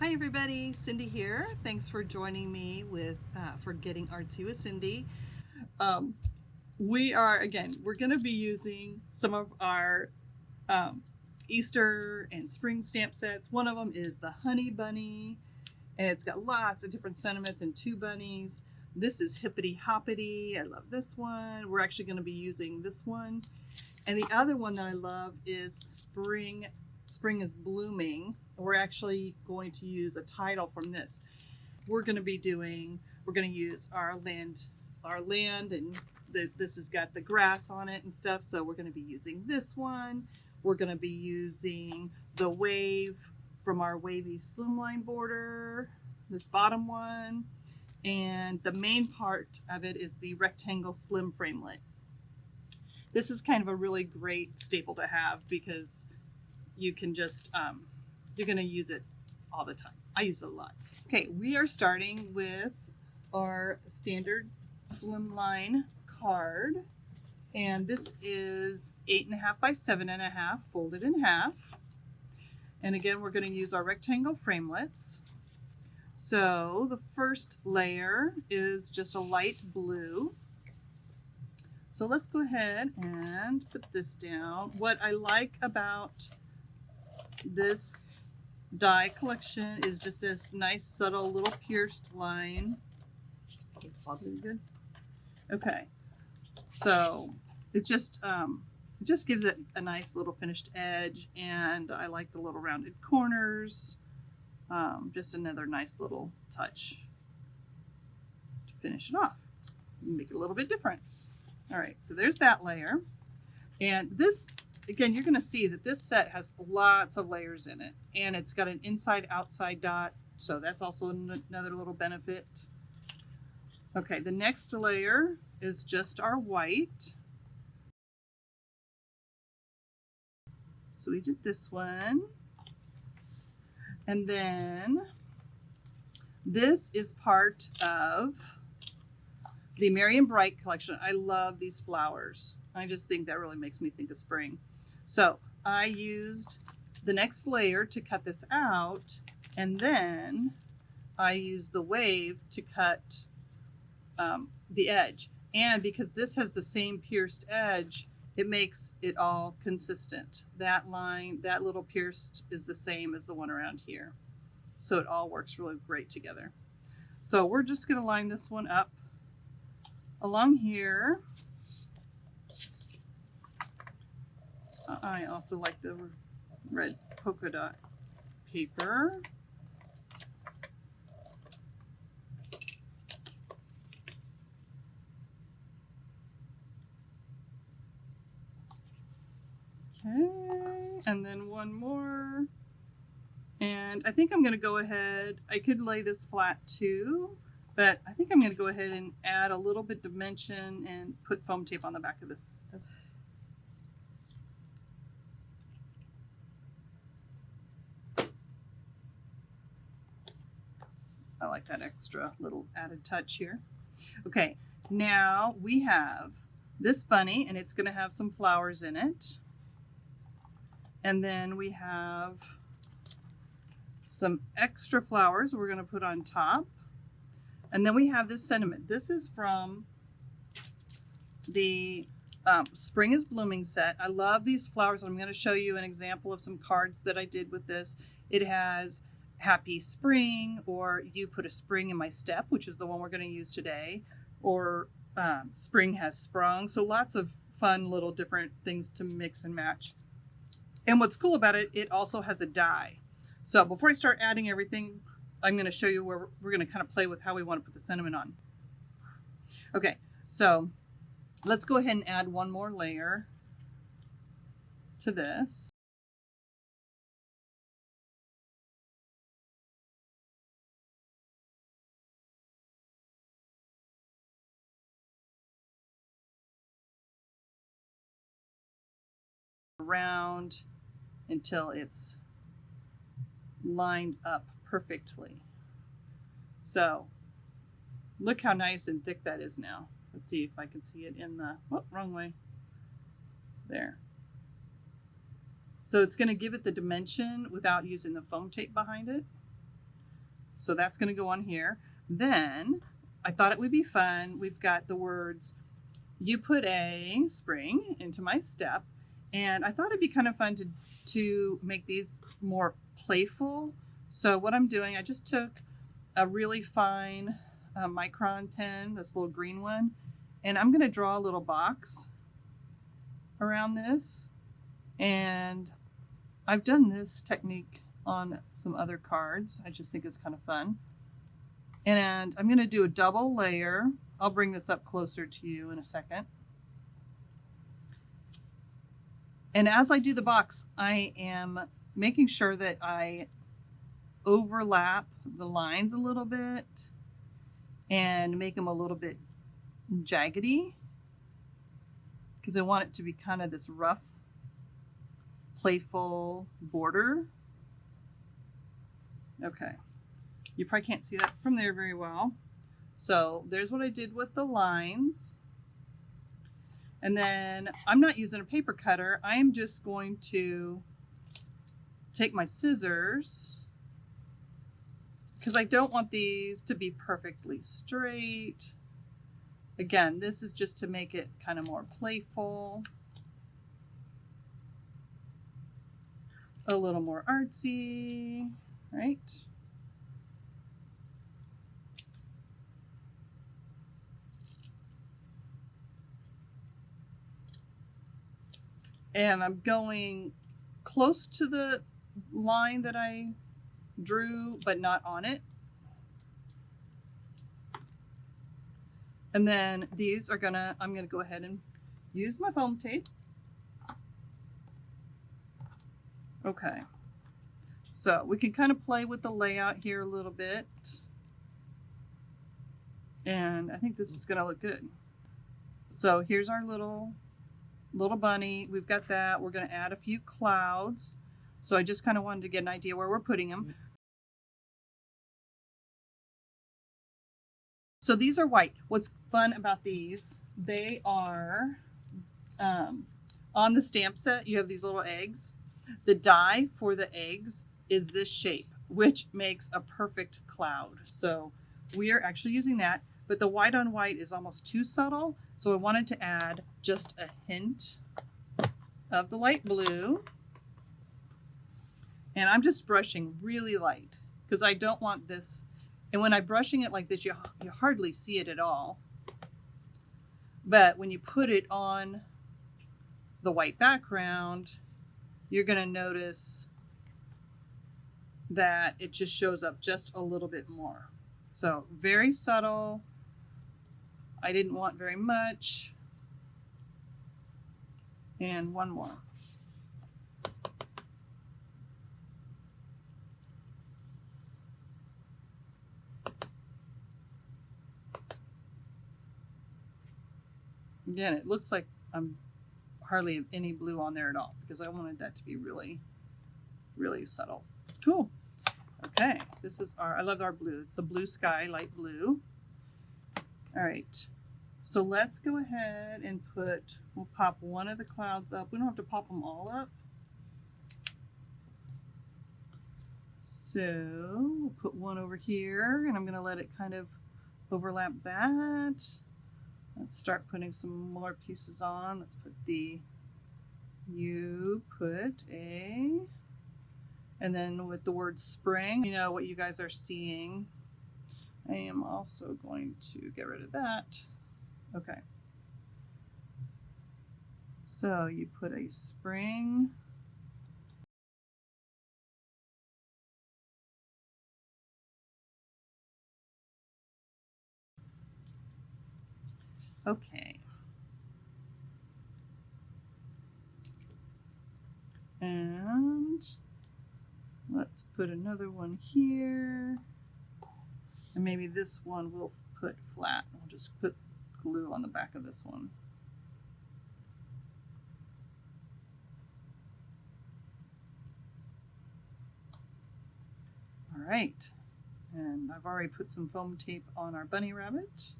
Hi everybody, Cindy here. Thanks for joining me with for Getting Artsy with Cindy. We're going to be using some of our Easter and spring stamp sets. One of them is the Honey Bunny, and it's got lots of different sentiments and two bunnies. This is Hippity Hoppity. I love this one. We're actually going to be using this one. And the other one that I love is Spring is Blooming. We're actually going to use a title from this. We're going to use our land, and this has got the grass on it and stuff. So we're going to be using this one. We're going to be using the wave from our WAVY Slimline border, this bottom one. And the main part of it is the rectangle slim framelit. This is kind of a really great staple to have because you can just, you're going to use it all the time. I use it a lot. Okay, we are starting with our standard Slimline card. And this is 8.5 by 7.5 folded in half. And again, we're going to use our rectangle framelits. So the first layer is just a light blue. So let's go ahead and put this down. What I like about this die collection is just this nice subtle little pierced line. Good. Okay, so it just gives it a nice little finished edge, and I like the little rounded corners. Just another nice little touch to finish it off, make it a little bit different. All right, so there's that layer, and this, again, you're going to see that this set has lots of layers in it, and it's got an inside-outside dot, so that's also another little benefit. Okay, the next layer is just our white. So we did this one. And then this is part of the Merry and Bright collection. I love these flowers. I just think that really makes me think of spring. So I used the next layer to cut this out, and then I used the wave to cut the edge. And because this has the same pierced edge, it makes it all consistent. That line, that little pierced is the same as the one around here. So it all works really great together. So we're just going to line this one up along here. I also like the red polka dot paper. Okay, and then one more. And I think I'm going to go ahead, I could lay this flat too, but I think I'm going to go ahead and add a little bit dimension and put foam tape on the back of this. I like that extra little added touch here. Okay, now we have this bunny, and it's going to have some flowers in it. And then we have some extra flowers we're going to put on top. And then we have this sentiment. This is from the Spring is Blooming set. I love these flowers. I'm going to show you an example of some cards that I did with this. It has Happy Spring, or You Put a Spring in My Step, which is the one we're going to use today, or Spring Has Sprung. So lots of fun little different things to mix and match. And what's cool about it, it also has a die. So before I start adding everything, I'm going to show you where we're going to kind of play with how we want to put the sentiment on. Okay, so let's go ahead and add one more layer to this. Around until it's lined up perfectly. So look how nice and thick that is now. Let's see if I can see it in the, oh, wrong way. There. So it's going to give it the dimension without using the foam tape behind it. So that's going to go on here. Then I thought it would be fun. We've got the words, you put a spring into my step. And I thought it'd be kind of fun to make these more playful. So what I'm doing, I just took a really fine micron pen, this little green one, and I'm going to draw a little box around this. And I've done this technique on some other cards. I just think it's kind of fun. And I'm going to do a double layer. I'll bring this up closer to you in a second. And as I do the box, I am making sure that I overlap the lines a little bit and make them a little bit jaggedy, because I want it to be kind of this rough, playful border. Okay, you probably can't see that from there very well. So there's what I did with the lines. And then I'm not using a paper cutter. I am just going to take my scissors, because I don't want these to be perfectly straight. Again, this is just to make it kind of more playful, a little more artsy, right? And I'm going close to the line that I drew, but not on it. And then these are I'm gonna go ahead and use my foam tape. Okay, so we can kind of play with the layout here a little bit. And I think this is gonna look good. So here's our little bunny. We've got that. We're going to add a few clouds. So I just kind of wanted to get an idea where we're putting them. So these are white. What's fun about these, they are on the stamp set, you have these little eggs. The die for the eggs is this shape, which makes a perfect cloud. So we are actually using that. But the white on white is almost too subtle, so I wanted to add just a hint of the light blue. And I'm just brushing really light, because I don't want this. And when I'm brushing it like this, you hardly see it at all. But when you put it on the white background, you're going to notice that it just shows up just a little bit more. So very subtle. I didn't want very much. And one more. Again, it looks like I'm hardly have any blue on there at all, because I wanted that to be really, really subtle. Cool. Okay, this is I love our blue. It's the blue sky, light blue. All right, so let's go ahead and we'll pop one of the clouds up. We don't have to pop them all up. So we'll put one over here, and I'm going to let it kind of overlap that. Let's start putting some more pieces on. Let's put you put a, and then with the word spring, you know what you guys are seeing. I am also going to get rid of that. Okay. So you put a spring. Okay. And let's put another one here. And maybe this one we'll put flat. I'll just put glue on the back of this one. All right. And I've already put some foam tape on our bunny rabbit.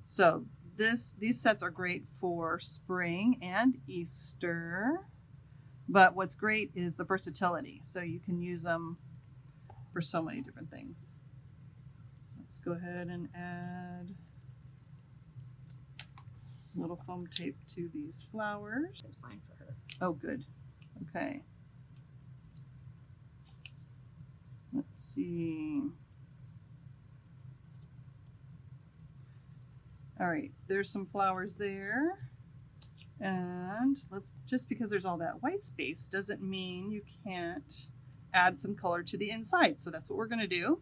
So these sets are great for spring and Easter. But what's great is the versatility. So you can use them for so many different things. Let's go ahead and add a little foam tape to these flowers. It's fine for her. Oh, good. Okay. Let's see. All right, there's some flowers there. And just because there's all that white space doesn't mean you can't add some color to the inside. So that's what we're gonna do.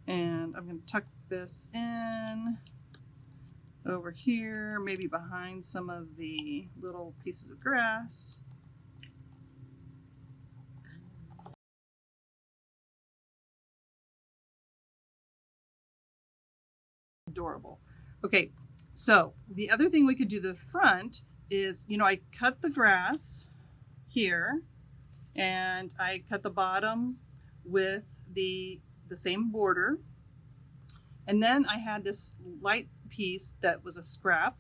And I'm gonna tuck this in over here, maybe behind some of the little pieces of grass. Adorable. Okay, so the other thing we could do the front is, you know, I cut the grass here and I cut the bottom with the same border. And then I had this light piece that was a scrap.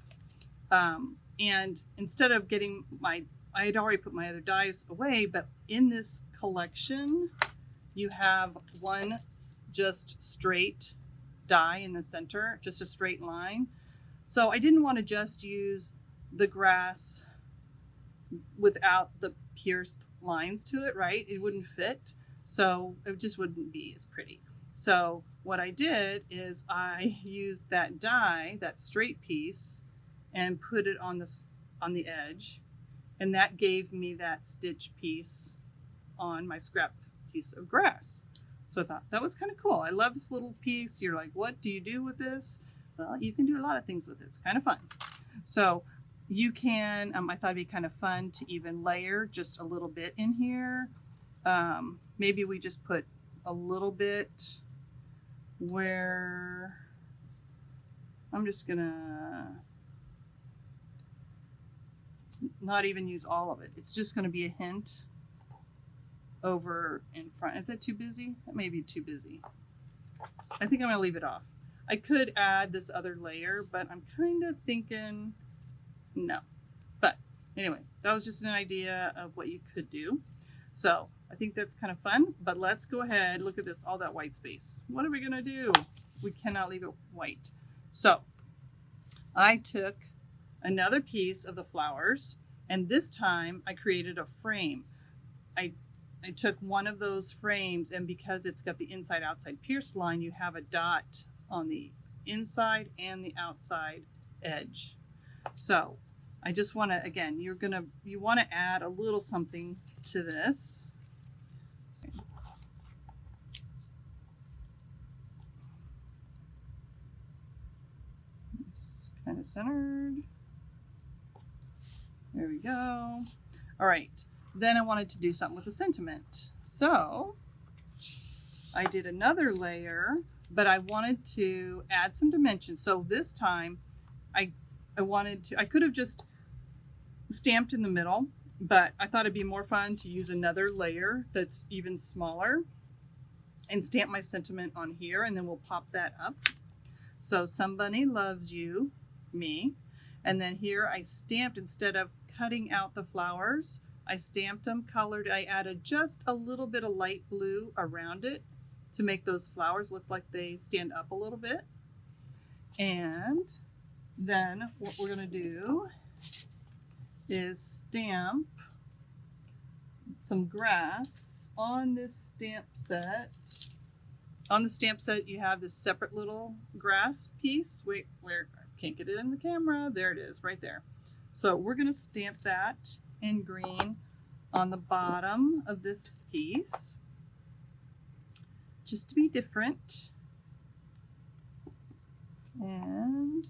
And instead of getting I had already put my other dies away, but in this collection, you have one just straight die in the center, just a straight line. So I didn't want to just use the grass without the pierced lines to it, right? It wouldn't fit. So it just wouldn't be as pretty. So what I did is I used that die, that straight piece, and put it on the edge. And that gave me that stitch piece on my scrap piece of grass. So I thought that was kind of cool. I love this little piece. You're like, what do you do with this? Well, you can do a lot of things with it. It's kind of fun. So you can, I thought it'd be kind of fun to even layer just a little bit in here. Maybe we just put a little bit where I'm just gonna not even use all of it. It's just gonna be a hint over in front. Is that too busy? That may be too busy. I think I'm gonna leave it off. I could add this other layer, but I'm kind of thinking no. But anyway, that was just an idea of what you could do. So I think that's kind of fun, but let's go ahead. Look at this, all that white space. What are we gonna do? We cannot leave it white. So I took another piece of the flowers, and this time I created a frame. I took one of those frames, and because it's got the inside outside pierced line, you have a dot on the inside and the outside edge. So I just want to, again, you want to add a little something to this. It's kind of centered. There we go. All right. Then I wanted to do something with the sentiment. So I did another layer, but I wanted to add some dimension. So this time I could have just stamped in the middle, but I thought it'd be more fun to use another layer that's even smaller and stamp my sentiment on here, and then we'll pop that up. So somebody loves you, me. And then here I stamped, instead of cutting out the flowers, I stamped them, colored. I added just a little bit of light blue around it to make those flowers look like they stand up a little bit. And then what we're gonna do is stamp some grass on this stamp set. On the stamp set, you have this separate little grass piece. Wait, where? I can't get it in the camera. There it is, right there. So we're gonna stamp that in green on the bottom of this piece, just to be different. And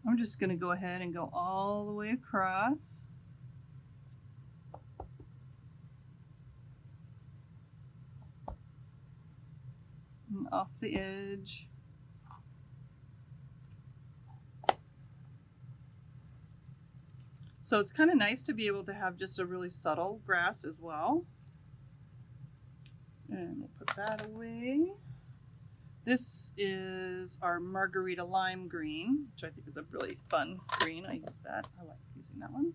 I'm just gonna go ahead and go all the way across. And off the edge. So it's kind of nice to be able to have just a really subtle grass as well. And we'll put that away. This is our Margarita Lime Green, which I think is a really fun green. I use that. I like using that one.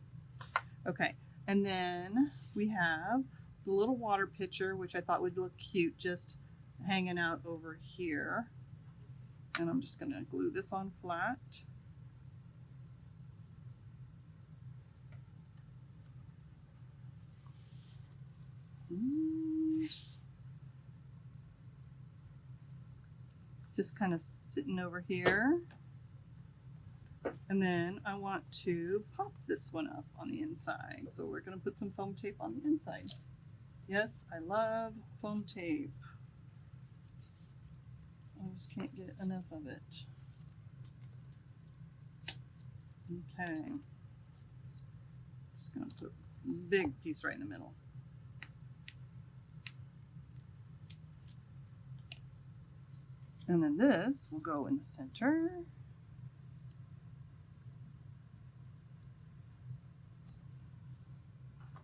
Okay, and then we have the little water pitcher, which I thought would look cute just hanging out over here. And I'm just going to glue this on flat. Just kind of sitting over here. And then I want to pop this one up on the inside. So we're going to put some foam tape on the inside. Yes, I love foam tape. I just can't get enough of it. Okay. Just going to put a big piece right in the middle. And then this will go in the center.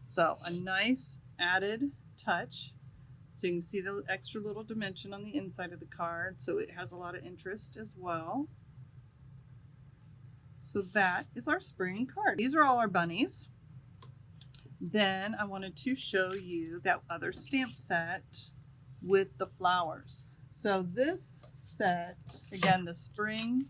So a nice added touch. So you can see the extra little dimension on the inside of the card. So it has a lot of interest as well. So that is our spring card. These are all our bunnies. Then I wanted to show you that other stamp set with the flowers. So this set, again, the spring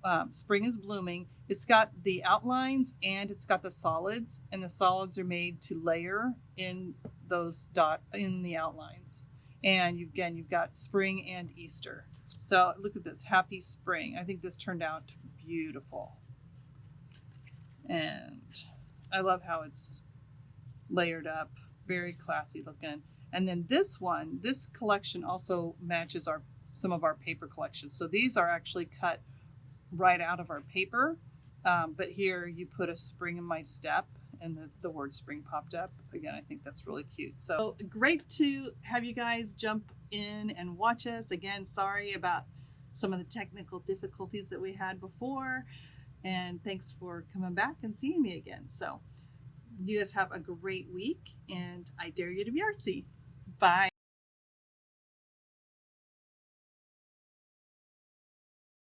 is blooming. It's got the outlines and it's got the solids, and the solids are made to layer in those in the outlines. And you've got spring and Easter. So look at this, happy spring. I think this turned out beautiful. And I love how it's layered up, very classy looking. And then this collection also matches some of our paper collections. So these are actually cut right out of our paper. But here you put a spring in my step and the word spring popped up. Again, I think that's really cute. So great to have you guys jump in and watch us. Again, sorry about some of the technical difficulties that we had before. And thanks for coming back and seeing me again. So you guys have a great week, and I dare you to be artsy. Bye.